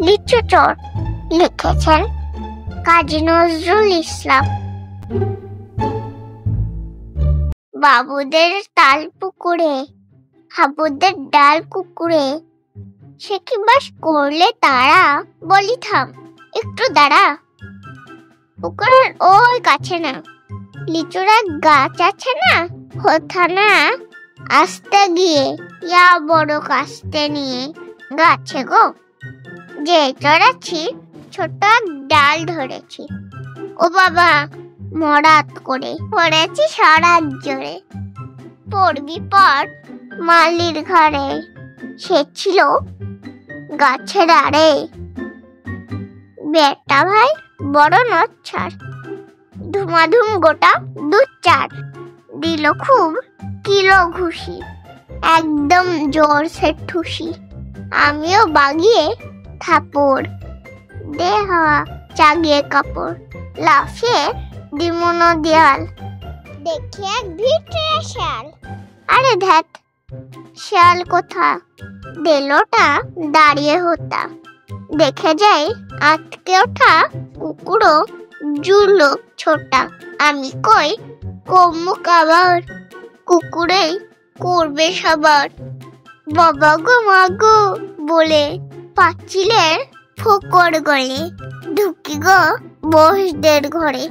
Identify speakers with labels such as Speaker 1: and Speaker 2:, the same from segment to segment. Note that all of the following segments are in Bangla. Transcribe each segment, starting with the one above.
Speaker 1: লিচু চোর। লিখেছেন কাজী নজরুল ইসলাম। বাবুদের তাল পুকুরে, হাবুদের ডাল কুকুরে, সে কি বাস করলে তারা? বলি থাম, একটু দাঁড়া। পুকুরের ওই কাছে না লিচুর এক গাছ আছে না, হোথানা আসতে গিয়ে ইয়া বড় কাস্তে নিয়ে গাছে গো যে চড়াচ্ছি, ছোট এক ডাল ধরেছি। ও বাবা, মরাত করে পড়েছি সারা জোরে। পড়বি পর মালির ঘরে, সে ছিল গাছের আড়ে। বেটা ভাই বড় নচ্ছার, ধুমাধুম গোটা দু চার দিল খুব কিলো ঘুষি, একদম জোর সে ঠুসি। আমিও বাগিয়ে থাপড়, দে হাওয়া চাগিয়ে কাপড়, লাফিয়ে দিমুন দেয়াল। দেখি এক ভিটে শেয়াল। আরে ধ্যাত, শেয়াল কোথা, দেলোটা দাঁড়িয়ে হতা। দেখে যাই আটকে ওঠা কুকুরও জুলো ছোটা। আমি কই কম্মুক আবার, কুকুরেই করবে সবার। বাবা গো মা গো বলে পাচ্ছিলেন ফোকর গলে, ঢুকি গো বসদের ঘরে,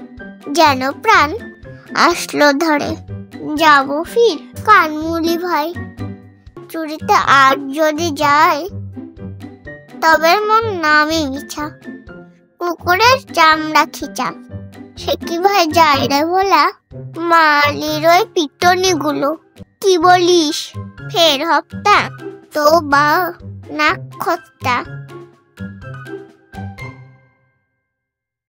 Speaker 1: যেন প্রাণ আসলো ধরে। যাব ফির কানমুলি ভাই, চুরিতে আর যদি যায়, তবে মন নামে মিছা, কুকুরের চামড়া খিচা। সে কি ভাই যায় রে বলা, মালির ওই পিটনি গুলো। কি বলিস ফের হপ্তা, তো বা নাক খত্তা।